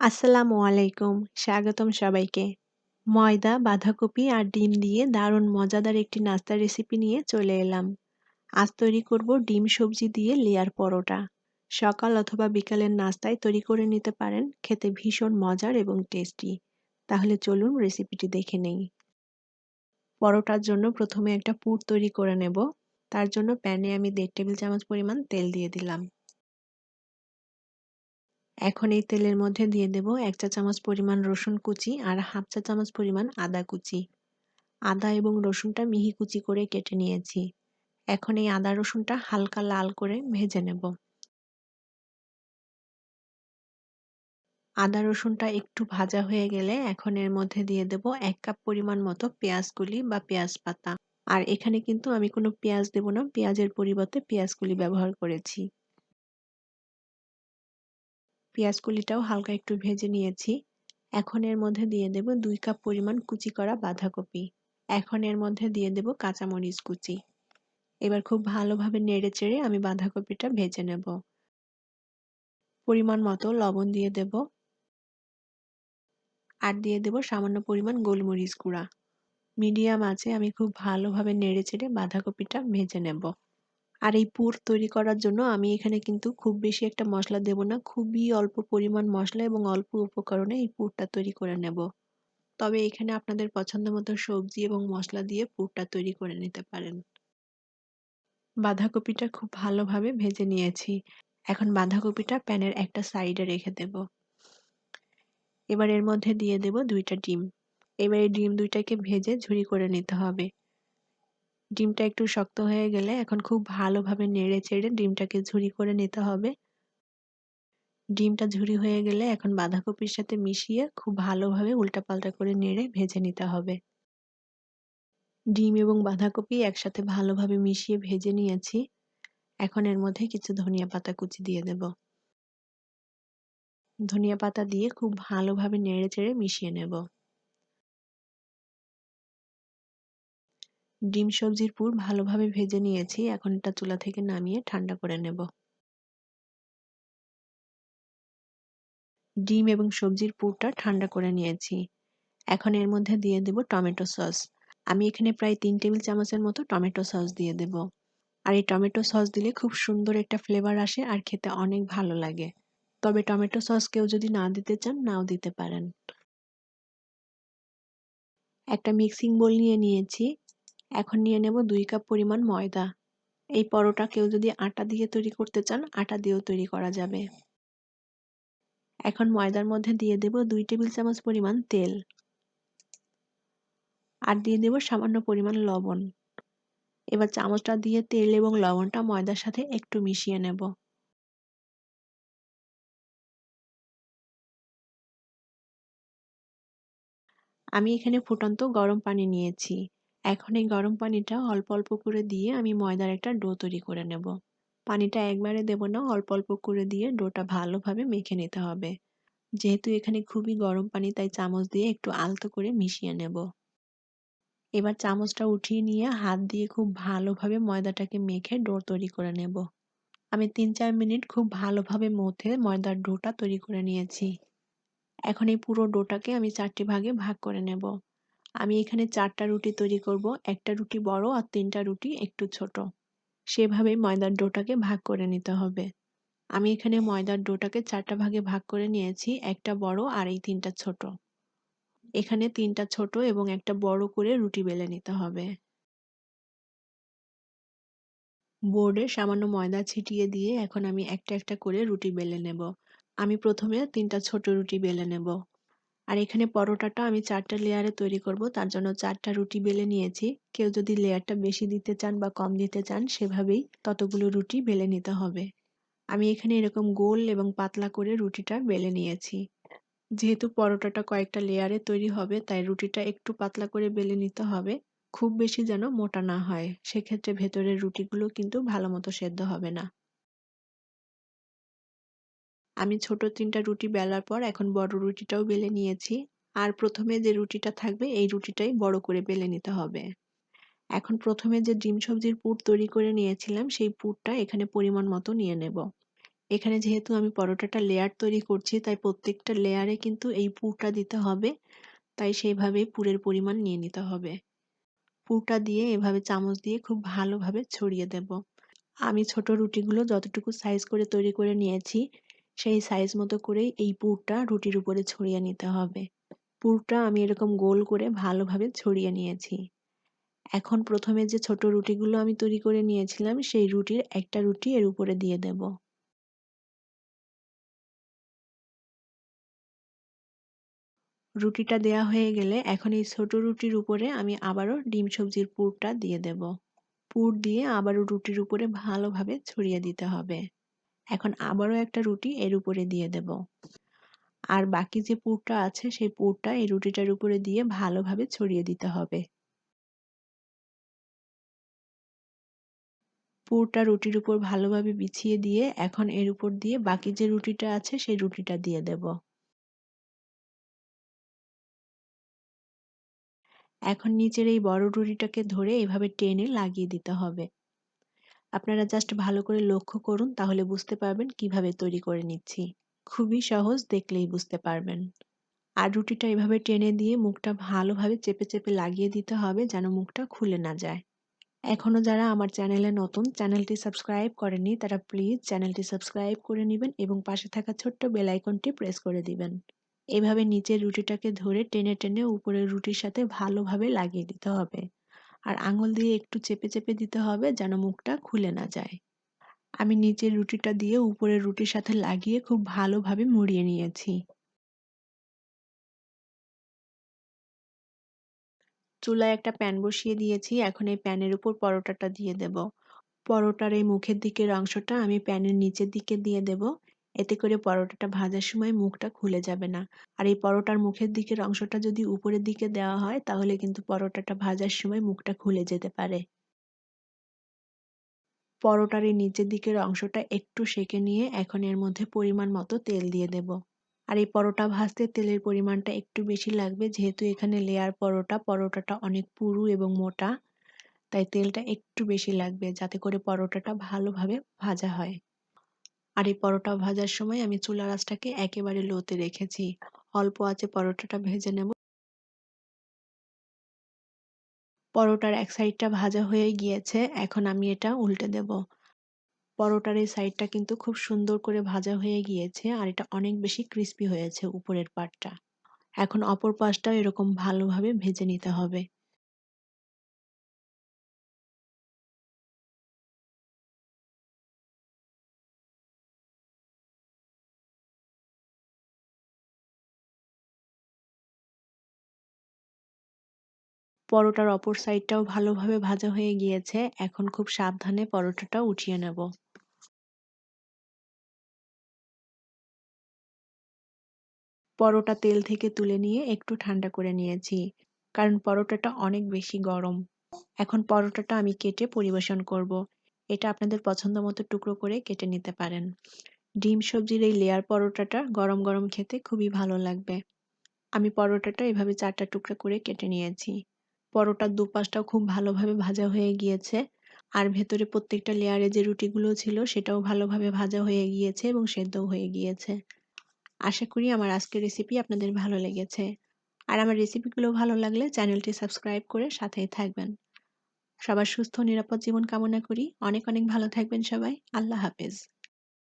আসসালামু আলাইকুম। স্বাগতম সবাইকে। ময়দা, বাঁধাকপি আর ডিম দিয়ে দারুণ মজাদার একটি নাস্তার রেসিপি নিয়ে চলে এলাম। আজ তৈরি করব ডিম সবজি দিয়ে লেয়ার পরোটা। সকাল অথবা বিকালের নাস্তায় তৈরি করে নিতে পারেন। খেতে ভীষণ মজার এবং টেস্টি। তাহলে চলুন রেসিপিটি দেখে নেই। পরোটার জন্য প্রথমে একটা পুর তৈরি করে নেব। তার জন্য প্যানে আমি 1.5 টেবিল চামচ পরিমাণ তেল দিয়ে দিলাম। এখন এই তেলের মধ্যে দিয়ে দেব 1 চা চামচ পরিমাণ রসুন কুচি আর হাফ চা চামচ পরিমাণ আদা কুচি। আদা এবং রসুনটা মিহি কুচি করে কেটে নিয়েছি। এখন এই আদা রসুনটা হালকা লাল করে ভেজে নেব। আদা রসুনটা একটু ভাজা হয়ে গেলে এখন এর মধ্যে দিয়ে দেব 1 কাপ পরিমাণ মতো পেঁয়াজ কলি বা পেঁয়াজ পাতা। আর এখানে কিন্তু আমি কোনো পেঁয়াজ দেব না, পেঁয়াজের পরিবর্তে পেঁয়াজ কলি ব্যবহার করেছি। পেঁয়াজ কলিটাও হালকা একটু ভেজে নিয়েছি। এখন এর মধ্যে দিয়ে দেব 2 কাপ পরিমাণ কুচি করা বাঁধাকপি। এখন এর মধ্যে দিয়ে দেব কাঁচামরিচ কুচি। এবার খুব ভালোভাবে নেড়েচেড়ে আমি বাঁধাকপিটা ভেজে নেব। পরিমাণ মতো লবণ দিয়ে দেব। আর দিয়ে দেব সামান্য পরিমাণ গোলমরিচ গুঁড়া। মিডিয়াম আঁচে আমি খুব ভালোভাবে নেড়েচেড়ে বাঁধাকপিটা ভেজে নেব। আর এই পুর তৈরি করার জন্য আমি এখানে কিন্তু খুব বেশি একটা মশলা দেব না। খুবই অল্প পরিমাণ মশলা এবং অল্প উপকরণে এই পুরটা তৈরি করে নেব। তবে এখানে আপনাদের পছন্দ মতো সবজি এবং মশলা দিয়ে পুরটা তৈরি করে নিতে পারেন। বাঁধাকপিটা খুব ভালোভাবে ভেজে নিয়েছি। এখন বাঁধাকপিটা প্যানের একটা সাইডে রেখে দেব। এবার এর মধ্যে দিয়ে দেব 2টা ডিম। এবার এই ডিম 2টাকে ভেজে ঝুরি করে নিতে হবে। ডিমটা একটু শক্ত হয়ে গেলে এখন খুব ভালোভাবে নেড়ে-চেড়ে ডিমটাকে ঝুরি করে নিতে হবে। ডিমটা ঝুরি হয়ে গেলে এখন বাঁধাকপির সাথে মিশিয়ে খুব ভালোভাবে উল্টাপাল্টা করে নেড়ে ভেজে নিতে হবে। ডিম এবং বাঁধাকপি একসাথে ভালোভাবে মিশিয়ে ভেজে নিয়েছি। এখন এর মধ্যে কিছু ধনিয়া পাতা কুচি দিয়ে দেব। ধনিয়া পাতা দিয়ে খুব ভালোভাবে নেড়েচেড়ে মিশিয়ে নেব। ডিম সবজির পুর ভালোভাবে ভেজে নিয়েছি। এখন এটা চুলা থেকে নামিয়ে ঠান্ডা করে নেব। ডিম এবং সবজির পুরটা ঠান্ডা করে নিয়েছি। এখন এর মধ্যে দিয়ে দেব টমেটো সস। আমি এখানে প্রায় 3 টেবিল চামচের মতো টমেটো সস দিয়ে দেব। আর এই টমেটো সস দিলে খুব সুন্দর একটা ফ্লেভার আসে আর খেতে অনেক ভালো লাগে। তবে টমেটো সস কেউ যদি না দিতে চান, নাও দিতে পারেন। একটা মিক্সিং বোল নিয়ে নিয়েছি। এখন নিয়ে নেব 2 কাপ পরিমাণ ময়দা। এই পরোটা কেউ যদি আটা দিয়ে তৈরি করতে চান, আটা দিয়েও তৈরি করা যাবে। এখন ময়দার মধ্যে দিয়ে দেব 2 টেবিল চামচ পরিমাণ তেল। আর দিয়ে দেব সামান্য পরিমাণ লবণ। এবার চামচটা দিয়ে তেল এবং লবণটা ময়দার সাথে একটু মিশিয়ে নেব। আমি এখানে ফুটন্ত গরম পানি নিয়েছি। এখন এই গরম পানিটা অল্প অল্প করে দিয়ে আমি ময়দার একটা ডো তৈরি করে নেব। পানিটা একবারে দেব না, অল্প অল্প করে দিয়ে ডোটা ভালোভাবে মেখে নিতে হবে। যেহেতু এখানে খুবই গরম পানি, তাই চামচ দিয়ে একটু আলতো করে মিশিয়ে নেব। এবার চামচটা উঠিয়ে নিয়ে হাত দিয়ে খুব ভালোভাবে ময়দাটাকে মেখে ডো তৈরি করে নেব। আমি 3-4 মিনিট খুব ভালোভাবে মথে ময়দার ডোটা তৈরি করে নিয়েছি। এখন এই পুরো ডোটাকে আমি 4টে ভাগে ভাগ করে নেব। আমি এখানে 4টা রুটি তৈরি করব। একটা রুটি বড় আর 3টা রুটি একটু ছোট। সেভাবেই ময়দার ডোটাকে ভাগ করে নিতে হবে। আমি এখানে ময়দার ডোটাকে 4টা ভাগে ভাগ করে নিয়েছি। একটা বড় আর এই 3টা ছোট। এখানে 3টা ছোট এবং একটা বড় করে রুটি বেলে নিতে হবে। বোর্ডে সামান্য ময়দা ছিটিয়ে দিয়ে এখন আমি একটা একটা করে রুটি বেলে নেব। আমি প্রথমে 3টা ছোট রুটি বেলে নেব। আর এখানে পরোটাটা আমি 4টা লেয়ারে তৈরি করব, তার জন্য 4টা রুটি বেলে নিয়েছি। কেউ যদি লেয়ারটা বেশি দিতে চান বা কম দিতে চান, সেভাবেই ততগুলো রুটি বেলে নিতে হবে। আমি এখানে এরকম গোল এবং পাতলা করে রুটিটা বেলে নিয়েছি। যেহেতু পরোটাটা কয়েকটা লেয়ারে তৈরি হবে, তাই রুটিটা একটু পাতলা করে বেলে নিতে হবে। খুব বেশি যেন মোটা না হয়, সেক্ষেত্রে ভেতরের রুটিগুলো কিন্তু ভালো মতো সেদ্ধ হবে না। আমি ছোট 3টা রুটি বেলার পর এখন বড় রুটিটাও বেলে নিয়েছি। আর প্রথমে যে রুটিটা থাকবে এই রুটিটাই বড় করে বেলে নিতে হবে। এখন প্রথমে যে ডিম সবজির পুর তৈরি করে নিয়েছিলাম সেই পুরটা এখানে পরিমাণ মতো নিয়ে নেব। এখানে যেহেতু আমি পরোটাটা লেয়ার তৈরি করছি, তাই প্রত্যেকটা লেয়ারে কিন্তু এই পুরটা দিতে হবে। তাই সেইভাবেই পুরের পরিমাণ নিয়ে নিতে হবে। পুরটা দিয়ে এভাবে চামচ দিয়ে খুব ভালোভাবে ছড়িয়ে দেব। আমি ছোট রুটিগুলো যতটুকু সাইজ করে তৈরি করে নিয়েছি, সেই সাইজ মতো করেই এই পুরটা রুটির উপরে ছড়িয়ে নিতে হবে। পুরটা আমি এরকম গোল করে ভালোভাবে ছড়িয়ে নিয়েছি। এখন প্রথমে যে ছোট রুটিগুলো আমি তৈরি করে নিয়েছিলাম, সেই রুটির একটা রুটি এর উপরে দিয়ে দেব। রুটিটা দেয়া হয়ে গেলে এখন এই ছোট রুটির উপরে আমি আবারও ডিম সবজির পুরটা দিয়ে দেব। পুর দিয়ে আবারও রুটির উপরে ভালোভাবে ছড়িয়ে দিতে হবে। এখন আবারও একটা রুটি এর উপরে দিয়ে দেব। আর বাকি যে পুরটা আছে সেই পুরটা এই রুটিটার উপরে দিয়ে ভালোভাবে ছড়িয়ে দিতে হবে। পুরটা রুটির উপর ভালোভাবে বিছিয়ে দিয়ে এখন এর উপর দিয়ে বাকি যে রুটিটা আছে সেই রুটিটা দিয়ে দেব। এখন নিচের এই বড় রুটিটাকে ধরে এভাবে টেনে লাগিয়ে দিতে হবে। আপনারা জাস্ট ভালো করে লক্ষ্য করুন, তাহলে বুঝতে পারবেন কিভাবে তৈরি করে নিচ্ছি। খুবই সহজ, দেখলেই বুঝতে পারবেন। আর রুটিটা এভাবে টেনে দিয়ে মুখটা ভালোভাবে চেপে চেপে লাগিয়ে দিতে হবে যেন মুখটা খুলে না যায়। এখনো যারা আমার চ্যানেলে নতুন, চ্যানেলটি সাবস্ক্রাইব করেননি, তারা প্লিজ চ্যানেলটি সাবস্ক্রাইব করে নিবেন এবং পাশে থাকা ছোট্ট বেল আইকনটি প্রেস করে দিবেন। এভাবে নিচের রুটিটাকে ধরে টেনে টেনে উপরের রুটির সাথে ভালোভাবে লাগিয়ে দিতে হবে। আর আঙুল দিয়ে একটু চেপে চেপে দিতে হবে যেন মুখটা খুলে না যায়। আমি নিচের রুটিটা দিয়ে উপরের রুটির সাথে লাগিয়ে খুব ভালোভাবে মুড়িয়ে নিয়েছি। চুলায় একটা প্যান বসিয়ে দিয়েছি। এখন এই প্যানের উপর পরোটাটা দিয়ে দেব। পরোটার এই মুখের দিকের অংশটা আমি প্যানের নিচের দিকে দিয়ে দেব। এতে করে পরোটাটা ভাজার সময় মুখটা খুলে যাবে না। আর এই পরোটার মুখের দিকের অংশটা যদি উপরের দিকে দেওয়া হয়, তাহলে কিন্তু পরোটাটা ভাজার সময় মুখটা খুলে যেতে পারে। পরোটার এই নিচের দিকের অংশটা একটু সেঁকে নিয়ে এখন এর মধ্যে পরিমাণ মতো তেল দিয়ে দেব। আর এই পরোটা ভাজতে তেলের পরিমাণটা একটু বেশি লাগবে, যেহেতু এখানে লেয়ার পরোটা, পরোটাটা অনেক পুরু এবং মোটা। তাই তেলটা একটু বেশি লাগবে যাতে করে পরোটাটা ভালোভাবে ভাজা হয়। আর এই পরোটা ভাজার সময় আমি চুলার আঁচটাকে একেবারে লোতে রেখেছি। অল্প আঁচে পরোটাটা ভেজে নেব। পরোটার এক সাইডটা ভাজা হয়ে গিয়েছে, এখন আমি এটা উল্টে দেব। পরোটার এই সাইডটা কিন্তু খুব সুন্দর করে ভাজা হয়ে গিয়েছে আর এটা অনেক বেশি ক্রিস্পি হয়েছে উপরের পার্টটা। এখন অপর পাশটাও এরকম ভালোভাবে ভেজে নিতে হবে। পরোটার অপর সাইডটাও ভালোভাবে ভাজা হয়ে গিয়েছে, এখন খুব সাবধানে পরোটাটা উঠিয়ে নেব। পরোটা তেল থেকে তুলে নিয়ে একটু ঠান্ডা করে নিয়েছি, কারণ পরোটাটা অনেক বেশি গরম। এখন পরোটাটা আমি কেটে পরিবেশন করব। এটা আপনাদের পছন্দ মতো টুকরো করে কেটে নিতে পারেন। ডিম সবজির এই লেয়ার পরোটাটা গরম গরম খেতে খুবই ভালো লাগবে। আমি পরোটাটা এভাবে 4টা টুকরা করে কেটে নিয়েছি। পরোটার দুপাশটাও খুব ভালোভাবে ভাজা হয়ে গিয়েছে। আর ভেতরে প্রত্যেকটা লেয়ারে যে রুটিগুলো ছিল সেটাও ভালোভাবে ভাজা হয়ে গিয়েছে এবং সেদ্ধও হয়ে গিয়েছে। আশা করি আমার আজকের রেসিপি আপনাদের ভালো লেগেছে। আর আমার রেসিপিগুলো ভালো লাগলে চ্যানেলটি সাবস্ক্রাইব করে সাথেই থাকবেন। সবার সুস্থ ও নিরাপদ জীবন কামনা করি। অনেক অনেক ভালো থাকবেন সবাই। আল্লাহ হাফেজ।